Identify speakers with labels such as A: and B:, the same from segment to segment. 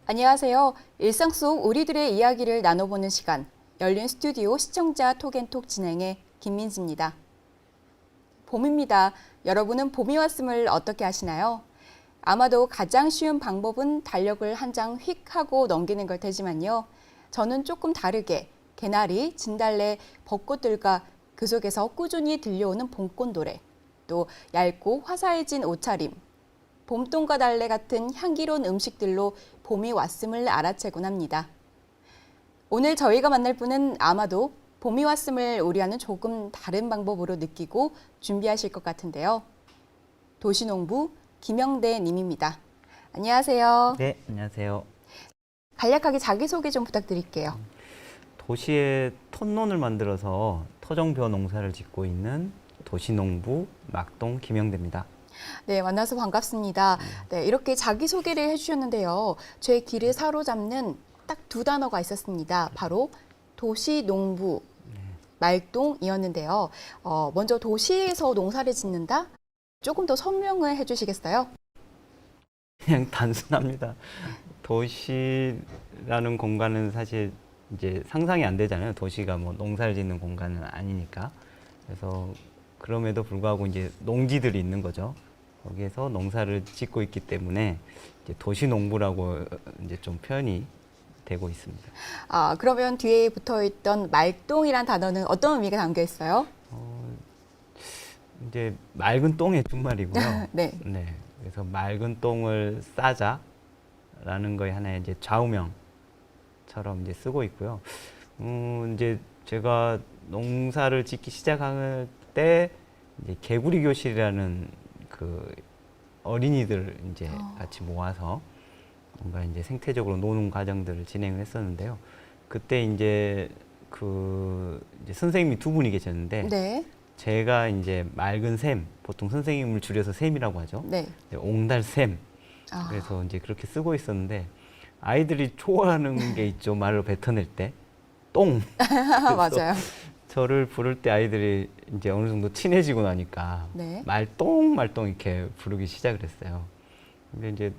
A: 안녕하세요. 일상 속 우리들의 이야기를 나눠보는 시간, 열린 스튜디오 시청자 톡앤톡 진행의 김민지입니다. 봄입니다. 여러분은 봄이 왔음을 어떻게 아시나요? 아마도 가장 쉬운 방법은 달력을 한 장 휙 하고 넘기는 걸 테지만요. 저는 조금 다르게 개나리, 진달래, 벚꽃들과 그 속에서 꾸준히 들려오는 봄꽃 노래, 또 얇고 화사해진 옷차림, 봄동과 달래 같은 향기로운 음식들로 봄이 왔음을 알아채곤 합니다. 오늘 저희가 만날 분은 아마도 봄이 왔음을 우리와는 조금 다른 방법으로 느끼고 준비하실 것 같은데요. 도시농부 김영대 님입니다. 안녕하세요.
B: 네, 안녕하세요.
A: 간략하게 자기소개 좀 부탁드릴게요.
B: 도시에 톳논을 만들어서 토종벼 농사를 짓고 있는 도시농부 막동 김영대입니다.
A: 네, 만나서 반갑습니다. 네, 이렇게 자기소개를 해주셨는데요. 제 귀를 사로잡는 딱 두 단어가 있었습니다. 바로 도시농부, 말동이었는데요. 먼저 도시에서 농사를 짓는다? 조금 더 설명을 해주시겠어요?
B: 그냥 단순합니다. 도시라는 공간은 사실 이제 상상이 안 되잖아요. 도시가 뭐 농사를 짓는 공간은 아니니까. 그래서 그럼에도 불구하고 이제 농지들이 있는 거죠. 거기에서 농사를 짓고 있기 때문에 이제 도시농부라고 이제 좀 표현이 되고 있습니다.
A: 그러면 뒤에 붙어있던 말동이란 단어는 어떤 의미가 담겨 있어요?
B: 이제 맑은 똥의 준말이고요.
A: 네.
B: 네. 그래서 맑은 똥을 싸자라는 거에 하나의 이제 좌우명처럼 이제 쓰고 있고요. 이제 제가 농사를 짓기 시작할 때 이제 개구리 교실이라는 그 어린이들 이제 같이 모아서 뭔가 이제 생태적으로 노는 과정들을 진행을 했었는데요. 그때 이제 이제 선생님이 두 분이 계셨는데
A: 네.
B: 제가 이제 맑은 샘, 보통 선생님을 줄여서 샘이라고 하죠.
A: 네.
B: 옹달샘. 그래서 이제 그렇게 쓰고 있었는데 아이들이 좋아하는 게 있죠. 말로 뱉어낼 때. 똥.
A: 맞아요.
B: 저를 부를 때 아이들이 이제 어느 정도 친해지고 나니까
A: 네.
B: 말똥 이렇게 부르기 시작을 했어요. 근데 이제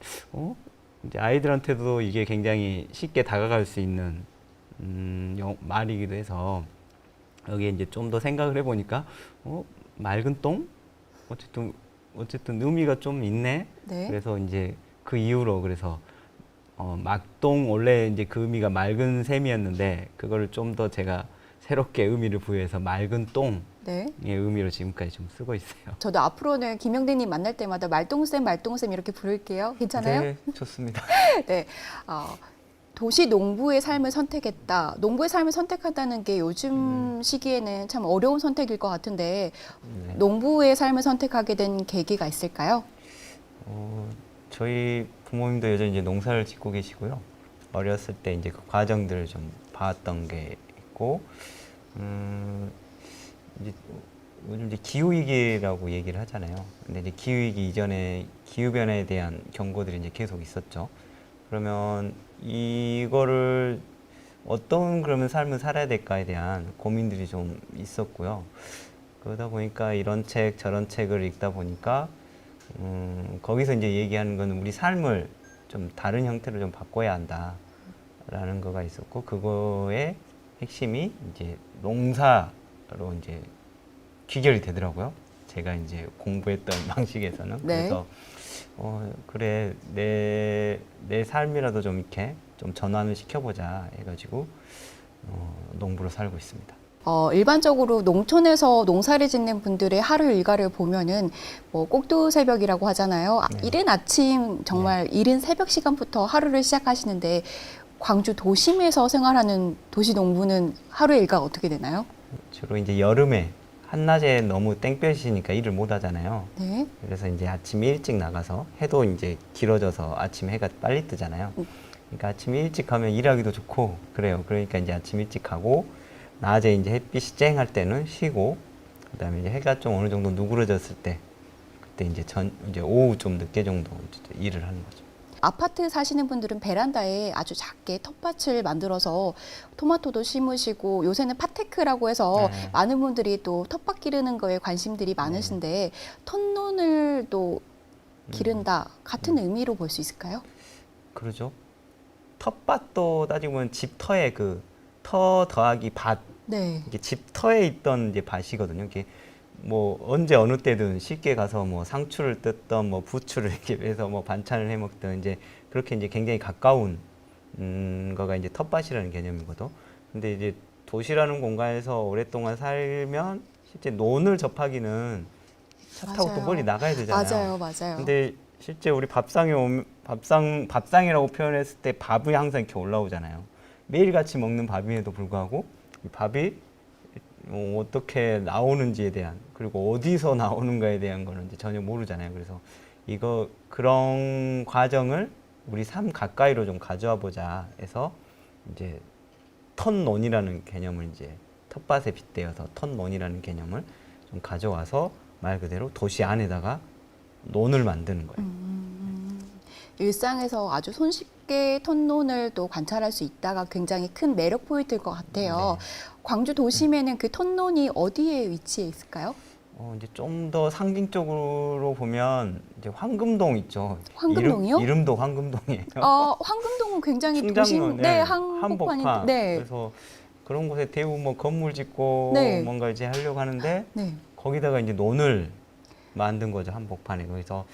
B: 아이들한테도 이게 굉장히 쉽게 다가갈 수 있는 말이기도 해서 여기에 이제 좀 더 생각을 해보니까 맑은 똥? 어쨌든 의미가 좀 있네.
A: 네.
B: 그래서 이제 그 이후로 그래서 막동 원래 이제 그 의미가 맑은 샘이었는데 그거를 좀 더 제가 새롭게 의미를 부여해서 맑은 똥의
A: 네.
B: 의미로 지금까지 좀 쓰고 있어요.
A: 저도 앞으로는 김영대님 만날 때마다 말동쌤 이렇게 부를게요. 괜찮아요?
B: 네, 좋습니다.
A: 네. 도시 농부의 삶을 선택했다. 농부의 삶을 선택한다는 게 요즘 시기에는 참 어려운 선택일 것 같은데
B: 네.
A: 농부의 삶을 선택하게 된 계기가 있을까요?
B: 저희 부모님도 여전히 이제 농사를 짓고 계시고요. 어렸을 때 이제 그 과정들을 좀 봐왔던 게 있고, 이제 요즘 이제 기후위기라고 얘기를 하잖아요. 근데 이제 기후위기 이전에 기후변화에 대한 경고들이 이제 계속 있었죠. 그러면 이거를 어떤 그러면 삶을 살아야 될까에 대한 고민들이 좀 있었고요. 그러다 보니까 이런 책 저런 책을 읽다 보니까 거기서 이제 얘기하는 건 우리 삶을 좀 다른 형태로 좀 바꿔야 한다라는 거가 있었고 그거의 핵심이 이제 농사로 이제 귀결이 되더라고요. 제가 이제 공부했던 방식에서는.
A: 네.
B: 그래서 그래 내 삶이라도 좀 이렇게 좀 전환을 시켜보자 해가지고 농부로 살고 있습니다.
A: 일반적으로 농촌에서 농사를 짓는 분들의 하루 일과를 보면은 뭐 꼭두새벽이라고 하잖아요. 이른 아침 정말 이른 새벽 시간부터 하루를 시작하시는데 광주 도심에서 생활하는 도시 농부는 하루 일과가 어떻게 되나요?
B: 주로 이제 여름에 한낮에 너무 땡볕이니까 일을 못 하잖아요.
A: 네.
B: 그래서 이제 아침 일찍 나가서 해도 이제 길어져서 아침 해가 빨리 뜨잖아요. 그러니까 아침 일찍 가면 일하기도 좋고 그래요. 그러니까 이제 아침 일찍 하고 낮에 이제 햇빛이 쨍할 때는 쉬고 그다음에 이제 해가 좀 어느 정도 누그러졌을 때 그때 이제 오후 좀 늦게 정도 이제 일을 하는 거죠.
A: 아파트 사시는 분들은 베란다에 아주 작게 텃밭을 만들어서 토마토도 심으시고 요새는 팥테크라고 해서
B: 네.
A: 많은 분들이 또 텃밭 기르는 거에 관심들이 많으신데 텃논을 또 기른다 같은 의미로 볼 수 있을까요?
B: 그러죠. 텃밭도 따지고 보면 집터에 그 터 더하기 밭,
A: 네.
B: 이게 집터에 있던 이제 밭이거든요. 이게 뭐 언제 어느 때든 쉽게 가서 뭐 상추를 뜯던 뭐 부추를 이렇게 해서 뭐 반찬을 해 먹던 이제 그렇게 이제 굉장히 가까운 거가 이제 텃밭이라는 개념이거든. 근데 이제 도시라는 공간에서 오랫동안 살면 실제 논을 접하기는 차 타고 또
A: 맞아요.
B: 멀리 나가야 되잖아요.
A: 맞아요.
B: 근데 실제 우리 밥상에 오면 밥상이라고 표현했을 때 밥이 항상 이렇게 올라오잖아요. 매일 같이 먹는 밥임에도 불구하고 이 밥이 어떻게 나오는지에 대한, 그리고 어디서 나오는가에 대한 거는 이제 전혀 모르잖아요. 그래서 그런 과정을 우리 삶 가까이로 좀 가져와 보자 해서 이제 텃논이라는 개념을 이제 텃밭에 빗대어서 텃논이라는 개념을 좀 가져와서 말 그대로 도시 안에다가 논을 만드는 거예요.
A: 일상에서 아주 손쉽게 텃논을 또 관찰할 수 있다가 굉장히 큰 매력 포인트일 것 같아요. 광주 도심에는 그 텃논이 어디에 위치해 있을까요?
B: 이제 좀 더 상징적으로 보면 이제 황금동 있죠.
A: 황금동이요?
B: 이름도 황금동이에요.
A: 황금동은 굉장히
B: 충장로,
A: 도심,
B: 네,
A: 한복판인데,
B: 한복판.
A: 네,
B: 그래서 그런 곳에 대우 뭐 건물 짓고
A: 네.
B: 뭔가 이제 하려고 하는데
A: 네.
B: 거기다가 이제 논을 만든 거죠, 한복판에. 그래서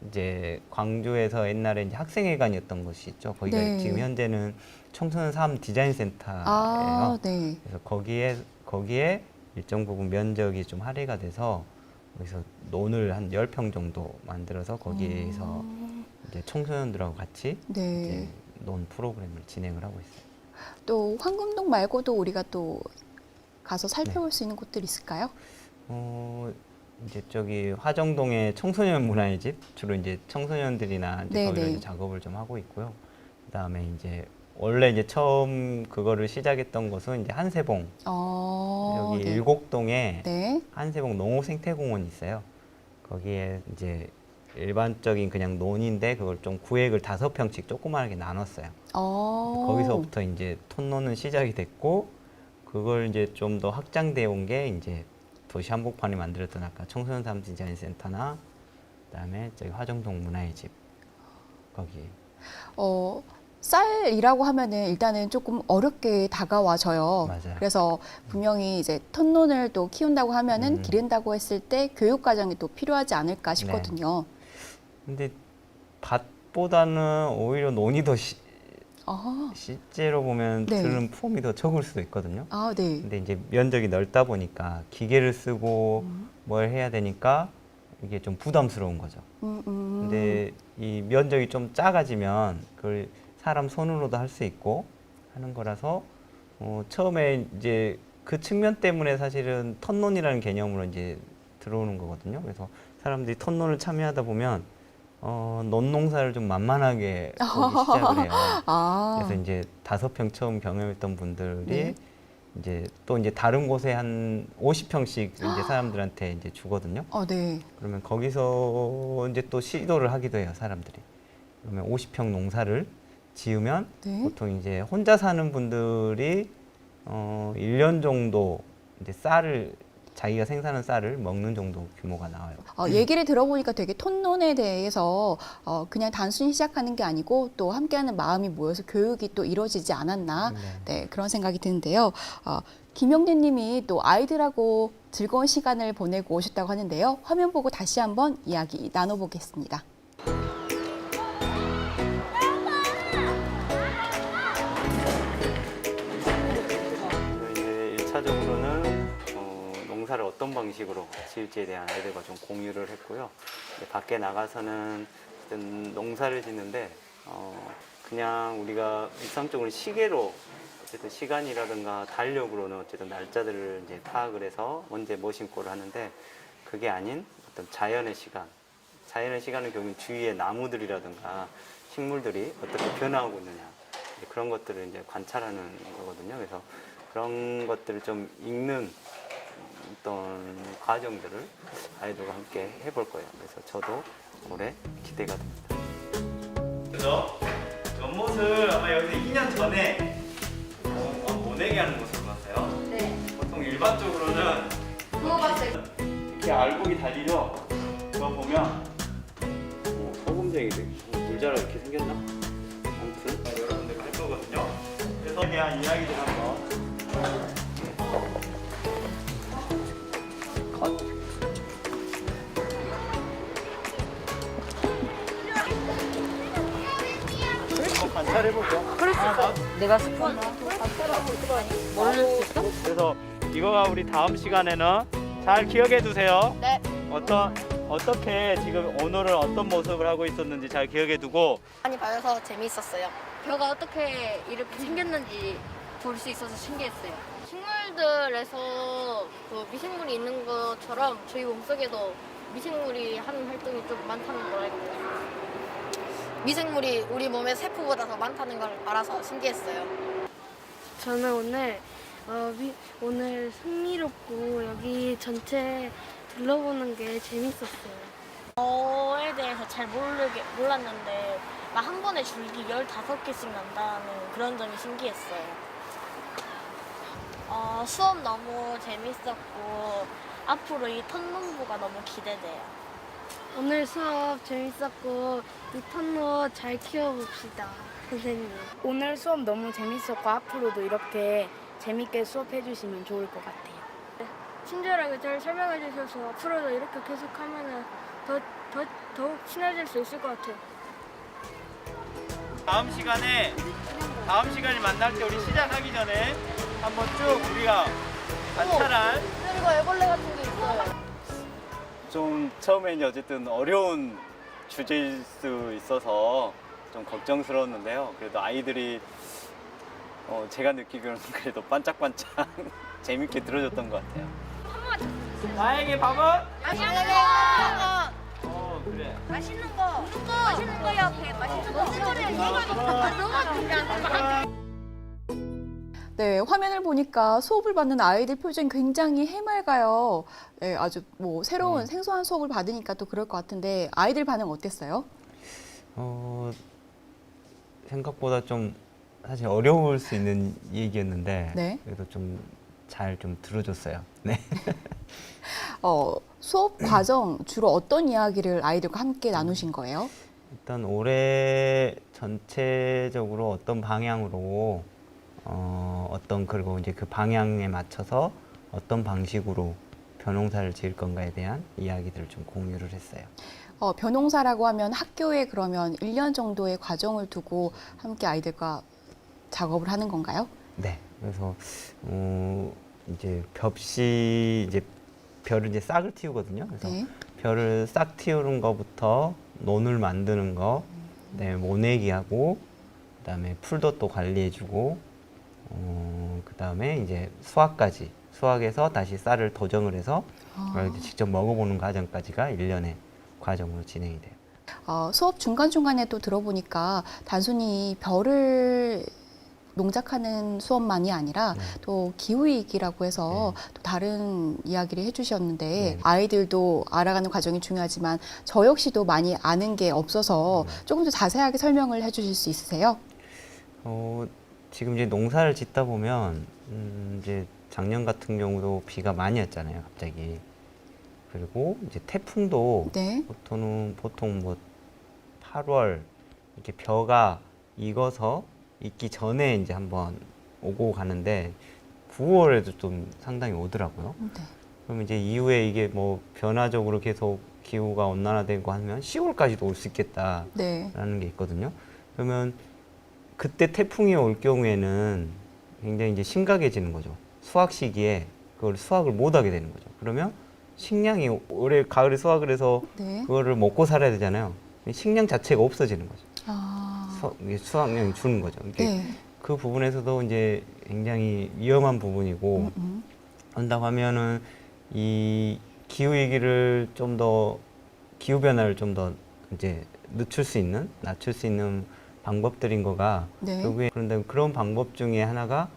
B: 이제 광주에서 옛날에 이제 학생회관이었던 곳이 있죠. 거기가
A: 네.
B: 지금 현재는 청소년 사업 디자인 센터예요.
A: 네.
B: 그래서 거기에 일정 부분 면적이 좀 할애가 돼서 거기서 논을 한 10평 정도 만들어서 거기에서 이제 청소년들하고 같이
A: 네.
B: 이제 논 프로그램을 진행을 하고 있어요.
A: 또 황금동 말고도 우리가 또 가서 살펴볼 수 있는 곳들 있을까요?
B: 이제 저기 화정동의 청소년 문화의 집, 주로 이제 청소년들이나 이제
A: 네,
B: 거기서
A: 네.
B: 이제 작업을 좀 하고 있고요. 그다음에 이제 원래 이제 처음 그거를 시작했던 곳은 이제 한세봉, 여기
A: 네.
B: 일곡동에
A: 네.
B: 한세봉 농업생태공원이 있어요. 거기에 이제 일반적인 그냥 논인데 그걸 좀 구획을 5평씩 조그맣게 나눴어요. 거기서부터 이제 톤논은 시작이 됐고, 그걸 이제 좀 더 확장돼 온 게 이제 도시 한복판에 만들었던 아까 청소년 삶 디자인 센터나 그다음에 저기 화정동 문화의 집 거기.
A: 쌀이라고 하면은 일단은 조금 어렵게 다가와져요.
B: 맞아요.
A: 그래서 분명히 이제 텃논을 또 키운다고 하면은 기른다고 했을 때 교육 과정이 또 필요하지 않을까 싶거든요.
B: 근데 밭보다는 오히려 논이 더 실제로 보면
A: 네.
B: 드는 폼이 더 적을 수도 있거든요.
A: 네.
B: 근데 이제 면적이 넓다 보니까 기계를 쓰고 뭘 해야 되니까 이게 좀 부담스러운 거죠. 근데 이 면적이 좀 작아지면 그걸 사람 손으로도 할 수 있고 하는 거라서 처음에 이제 그 측면 때문에 사실은 텃논이라는 개념으로 이제 들어오는 거거든요. 그래서 사람들이 텃논을 참여하다 보면 논 농사를 좀 만만하게 보기 시작을 해요. 그래서 이제 5평 처음 경험했던 분들이
A: 네.
B: 이제 또 이제 다른 곳에 한 50평씩 이제 사람들한테 이제 주거든요.
A: 네.
B: 그러면 거기서 이제 또 시도를 하기도 해요, 사람들이. 그러면 50평 농사를 지으면
A: 네.
B: 보통 이제 혼자 사는 분들이 1년 정도 이제 자기가 생산한 쌀을 먹는 정도 규모가 나와요.
A: 얘기를 들어보니까 되게 톤논에 대해서 그냥 단순히 시작하는 게 아니고 또 함께하는 마음이 모여서 교육이 또 이루어지지 않았나 네, 그런 생각이 드는데요. 김영래 님이 또 아이들하고 즐거운 시간을 보내고 오셨다고 하는데요. 화면 보고 다시 한번 이야기 나눠보겠습니다.
B: 이제 1차적으로는 농사를 어떤 방식으로 지을지에 대한 아이들과 좀 공유를 했고요. 이제 밖에 나가서는 어쨌든 농사를 짓는데 그냥 우리가 일상적으로 시계로 어쨌든 시간이라든가 달력으로는 어쨌든 날짜들을 이제 파악을 해서 언제 뭐 심고를 하는데, 그게 아닌 어떤 자연의 시간은 결국 주위의 나무들이라든가 식물들이 어떻게 변화하고 있느냐, 그런 것들을 이제 관찰하는 거거든요. 그래서 그런 것들을 좀 읽는 어떤 과정들을 아이들과 함께 해볼 거예요. 그래서 저도 올해 기대가 됩니다. 그래서 연못을 아마 여기서 2년 전에 모내게 하는 모습을 봤어요.
A: 네.
B: 보통 일반적으로는
A: 부어봤어요.
B: 이렇게 알곡이 달리죠. 그거 보면 소금쟁이들 물자락 이렇게 생겼나? 아무튼 여러분들 할 거
C: 그래서 대한 이야기들 한번. 한번 관찰해보죠.
D: 내가 스폰 모를 수 있어?
C: 그래서 이거가 우리 다음 시간에는 잘 기억해 두세요.
D: 네.
C: 어떻게 지금 오늘은 어떤 모습을 하고 있었는지 잘 기억해 두고
D: 많이 봐서 재미있었어요. 벼가 어떻게 이렇게 생겼는지 볼 수 있어서 신기했어요. 식물들에서 그 미생물이 있는 것처럼 저희 몸속에도 미생물이 하는 활동이 좀 많다는 걸 알고 미생물이 우리 몸의 세포보다 더 많다는 걸 알아서 신기했어요.
E: 저는 오늘 흥미롭고 여기 전체 둘러보는 게 재밌었어요.
F: 저에 대해서 잘 몰랐는데 막 한 번에 줄기 15개씩 난다는 그런 점이 신기했어요. 수업 너무 재밌었고 앞으로 이 턴론부가 너무 기대돼요.
E: 오늘 수업 재밌었고 이 턴로 잘 키워봅시다, 선생님.
G: 오늘 수업 너무 재밌었고 앞으로도 이렇게 재밌게 수업해 주시면 좋을 것 같아요.
E: 친절하게 잘 설명해 주셔서 앞으로도 이렇게 계속하면 더욱 친해질 수 있을 것 같아요.
C: 다음 시간에 만날 때 우리 시작하기 전에 한번 쭉 우리가 관찰할
D: 그리고 애벌레 같은 게 있어요.
C: 좀 처음에는 어쨌든 어려운 주제일 수 있어서 좀 걱정스러웠는데요. 그래도 아이들이 제가 느끼기로는 그래도 반짝반짝 재밌게 들어줬던 것 같아요. 나에게 밥은?
D: 맛있는 거!
C: 그래.
D: 맛있는 거! 맛있는 거 옆에 맛있는 거!
A: 네, 화면을 보니까 수업을 받는 아이들 표정이 굉장히 해맑아요. 네, 아주 뭐 새로운 생소한 수업을 받으니까 또 그럴 것 같은데 아이들 반응 어땠어요?
B: 생각보다 좀 사실 어려울 수 있는 얘기였는데
A: 네.
B: 그래도 좀 잘 좀 들어줬어요. 네.
A: 수업 과정 주로 어떤 이야기를 아이들과 함께 나누신 거예요?
B: 일단 올해 전체적으로 어떤 방향으로 그리고 이제 그 방향에 맞춰서 어떤 방식으로 벼농사를 지을 건가에 대한 이야기들을 좀 공유를 했어요.
A: 벼농사라고 하면 학교에 그러면 1년 정도의 과정을 두고 함께 아이들과 작업을 하는 건가요?
B: 네. 그래서 이제 벼를 이제 싹을 틔우거든요. 그래서
A: 네.
B: 벼를 싹 틔우는 거부터 논을 만드는 거, 그다음에 모내기하고, 그다음에 풀도 또 관리해주고, 그다음에 이제 수확까지. 수확해서 다시 쌀을 도정을 해서 그걸 이제 직접 먹어보는 과정까지가 1년의 과정으로 진행이 돼요.
A: 수업 중간중간에 또 들어보니까 단순히 벼를 농작하는 수업만이 아니라 또 기후위기라고 해서 또 다른 이야기를 해주셨는데
B: 네.
A: 아이들도 알아가는 과정이 중요하지만 저 역시도 많이 아는 게 없어서 조금 더 자세하게 설명을 해주실 수 있으세요?
B: 지금 이제 농사를 짓다 보면 이제 작년 같은 경우도 비가 많이 왔잖아요, 갑자기. 그리고 이제 태풍도
A: 네.
B: 보통 뭐 8월 이렇게 벼가 익어서 익기 전에 이제 한번 오고 가는데 9월에도 좀 상당히 오더라고요.
A: 네.
B: 그럼 이제 이후에 이게 뭐 변화적으로 계속 기후가 온난화되고 하면 10월까지도 올 수 있겠다라는
A: 네.
B: 게 있거든요. 그러면 그때 태풍이 올 경우에는 굉장히 이제 심각해지는 거죠. 수확 시기에 그걸 수확을 못 하게 되는 거죠. 그러면 식량이 올해 가을에 수확을 해서
A: 네.
B: 그거를 먹고 살아야 되잖아요. 식량 자체가 없어지는 거죠. 이게 수확량이 주는 거죠.
A: 네.
B: 그 부분에서도 이제 굉장히 위험한 부분이고 한다고 하면은 이 기후 위기를 좀 더 기후 변화를 좀 더 이제 낮출 수 있는 방법들인 거가
A: 네.
B: 결국에 그런데 그런 방법 중에 하나가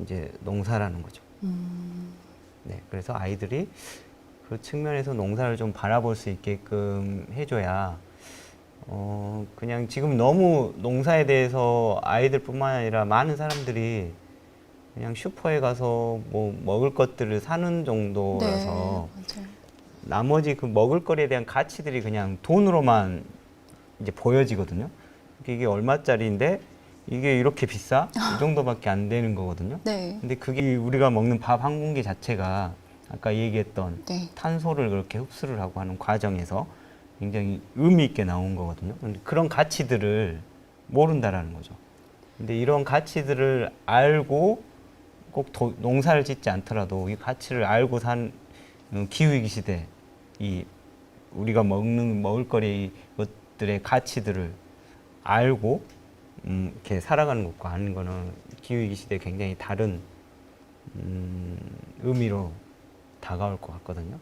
B: 이제 농사라는 거죠. 네, 그래서 아이들이 그 측면에서 농사를 좀 바라볼 수 있게끔 해줘야 그냥 지금 너무 농사에 대해서 아이들뿐만 아니라 많은 사람들이 그냥 슈퍼에 가서 뭐 먹을 것들을 사는 정도라서
A: 네. 맞아요.
B: 나머지 그 먹을거리에 대한 가치들이 그냥 돈으로만 이제 보여지거든요. 이게 얼마짜리인데 이게 이렇게 비싸? 이 정도밖에 안 되는 거거든요.
A: 네.
B: 근데 그게 우리가 먹는 밥 한 공기 자체가 아까 얘기했던
A: 네.
B: 탄소를 그렇게 흡수를 하고 하는 과정에서 굉장히 의미 있게 나온 거거든요. 근데 그런 가치들을 모른다라는 거죠. 근데 이런 가치들을 알고 꼭 농사를 짓지 않더라도 이 가치를 알고 산 기후위기 시대, 이 우리가 먹는 먹을거리 것들의 가치들을 알고 이렇게 살아가는 것과 아는 거는 기후위기 시대에 굉장히 다른 의미로 다가올 것 같거든요.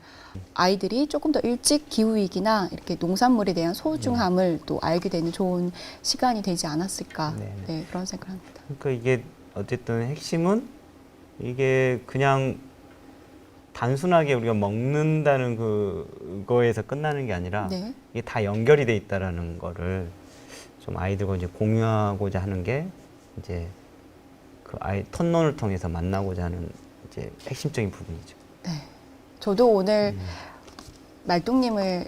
A: 아이들이 조금 더 일찍 기후위기나 이렇게 농산물에 대한 소중함을 또 알게 되는 좋은 시간이 되지 않았을까.
B: 네, 네.
A: 네, 그런 생각을 합니다.
B: 그러니까 이게 어쨌든 핵심은 이게 그냥 단순하게 우리가 먹는다는 그거에서 끝나는 게 아니라
A: 네.
B: 이게 다 연결이 돼 있다라는 거를 좀 아이들과 이제 공유하고자 하는 게 이제 그 아이 톤론을 통해서 만나고자 하는 이제 핵심적인 부분이죠.
A: 네. 저도 오늘 말똥님을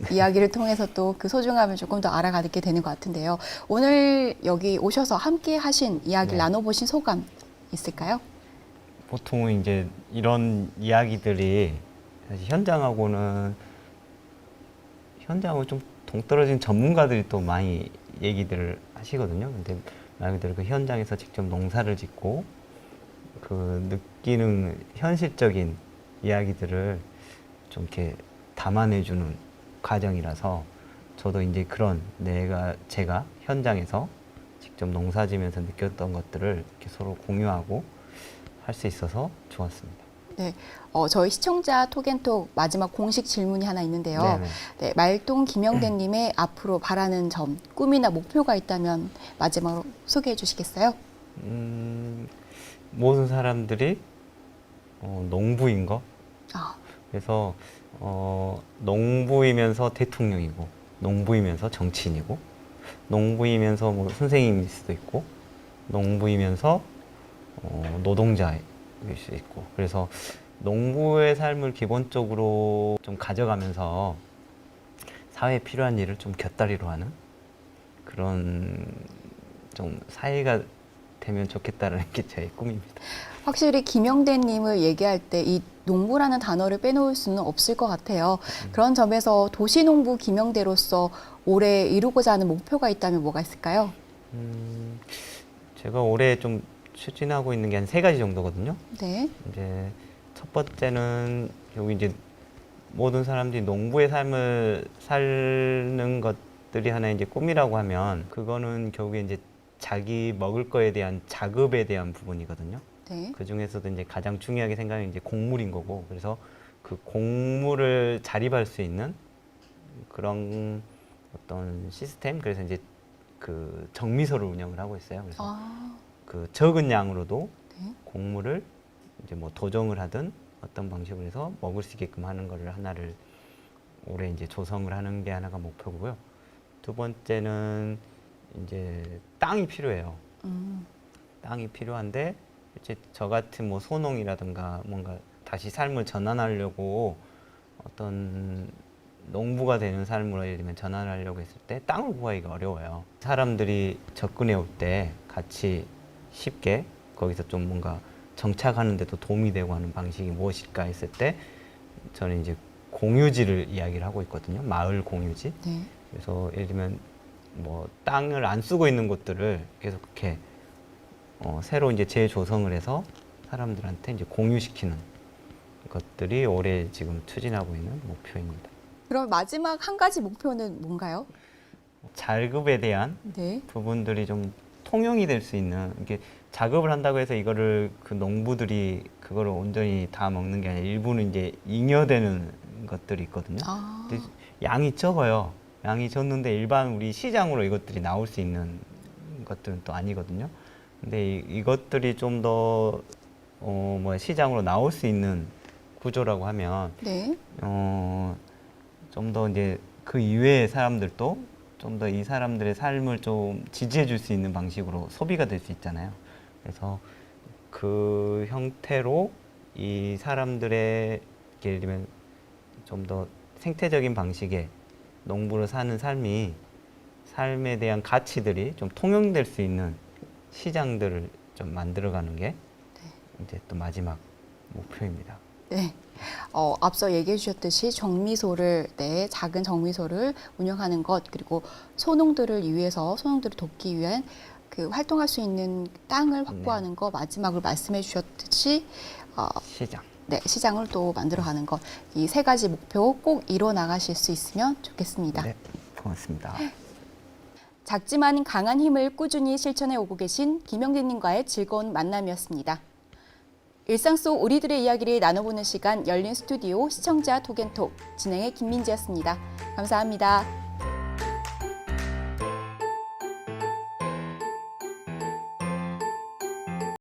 A: 이야기를 통해서 또 그 소중함을 조금 더 알아가게 되는 것 같은데요. 오늘 여기 오셔서 함께 하신 이야기를
B: 네.
A: 나눠보신 소감 있을까요?
B: 보통은 이제 이런 이야기들이 사실 현장하고는 좀 동떨어진 전문가들이 또 많이 얘기들을 하시거든요. 근데 말 그대로 그 현장에서 직접 농사를 짓고 그 느끼는 현실적인 이야기들을 좀 이렇게 담아내주는 과정이라서 저도 이제 그런 제가 현장에서 직접 농사지면서 느꼈던 것들을 이렇게 서로 공유하고 할 수 있어서 좋았습니다.
A: 네, 저희 시청자 톡앤톡 마지막 공식 질문이 하나 있는데요.
B: 네네.
A: 네, 말똥 김영대님의 앞으로 바라는 점, 꿈이나 목표가 있다면 마지막으로 소개해 주시겠어요?
B: 모든 사람들이 농부인 거.
A: 아,
B: 그래서 농부이면서 대통령이고, 농부이면서 정치인이고, 농부이면서 뭐 선생님일 수도 있고, 농부이면서 노동자일 수 있고. 그래서 농부의 삶을 기본적으로 좀 가져가면서 사회에 필요한 일을 좀 곁다리로 하는 그런 좀 사회가 되면 좋겠다는 게 제 꿈입니다.
A: 확실히 김영대님을 얘기할 때 이 농부라는 단어를 빼놓을 수는 없을 것 같아요. 그런 점에서 도시농부 김영대로서 올해 이루고자 하는 목표가 있다면 뭐가 있을까요?
B: 제가 올해 좀 추진하고 있는 게 한 3가지 정도거든요.
A: 네,
B: 이제 첫 번째는 결국 이제 모든 사람들이 농부의 삶을 사는 것들이 하나의 이제 꿈이라고 하면 그거는 결국에 이제 자기 먹을 거에 대한 자급에 대한 부분이거든요.
A: 네,
B: 그 중에서도 이제 가장 중요하게 생각하는 이제 곡물인 거고, 그래서 그 곡물을 자립할 수 있는 그런 어떤 시스템, 그래서 이제 그 정미소를 운영을 하고 있어요. 그래서
A: 아,
B: 그 적은 양으로도
A: 네.
B: 곡물을 이제 뭐 도정을 하든 어떤 방식으로 해서 먹을 수 있게끔 하는 거를 하나를 올해 이제 조성을 하는 게 하나가 목표고요. 두 번째는 이제 땅이 필요해요. 땅이 필요한데 이제 저 같은 뭐 소농이라든가 뭔가 다시 삶을 전환하려고 어떤 농부가 되는 삶으로 예를 들면 전환하려고 했을 때 땅을 구하기가 어려워요. 사람들이 접근해 올 때 같이 쉽게 거기서 좀 뭔가 정착하는 데도 도움이 되고 하는 방식이 무엇일까 했을 때 저는 이제 공유지를 이야기를 하고 있거든요. 마을 공유지.
A: 네.
B: 그래서 예를 들면 뭐 땅을 안 쓰고 있는 곳들을 계속 이렇게 새로 이제 재조성을 해서 사람들한테 이제 공유시키는 것들이 올해 지금 추진하고 있는 목표입니다.
A: 그럼 마지막 한 가지 목표는 뭔가요?
B: 자급에 대한
A: 네,
B: 부분들이 좀 통용이 될 수 있는, 이게 작업을 한다고 해서 이거를 그 농부들이 그거를 온전히 다 먹는 게 아니라 일부는 이제 잉여되는 것들이 있거든요.
A: 아,
B: 근데 양이 적어요. 양이 적는데 일반 우리 시장으로 이것들이 나올 수 있는 것들은 또 아니거든요. 근데 이것들이 좀 더 시장으로 나올 수 있는 구조라고 하면
A: 네,
B: 좀 더 이제 그 이외의 사람들도 좀 더 이 사람들의 삶을 좀 지지해 줄 수 있는 방식으로 소비가 될 수 있잖아요. 그래서 그 형태로 이 사람들의 예를 들면 좀 더 생태적인 방식의 농부로 사는 삶에 대한 가치들이 좀 통용될 수 있는 시장들을 좀 만들어가는 게 이제 또 마지막 목표입니다.
A: 네. 앞서 얘기해 주셨듯이 정미소를, 작은 정미소를 운영하는 것, 그리고 소농들을 돕기 위한 그 활동할 수 있는 땅을 확보하는 것, 마지막으로 말씀해 주셨듯이
B: 시장.
A: 네, 시장을 또 만들어가는 것, 이 세 가지 목표 꼭 이뤄 나가실 수 있으면 좋겠습니다.
B: 네, 고맙습니다.
A: 작지만 강한 힘을 꾸준히 실천해 오고 계신 김영진님과의 즐거운 만남이었습니다. 일상 속 우리들의 이야기를 나눠보는 시간 열린 스튜디오 시청자 톡앤톡 진행의 김민지였습니다. 감사합니다.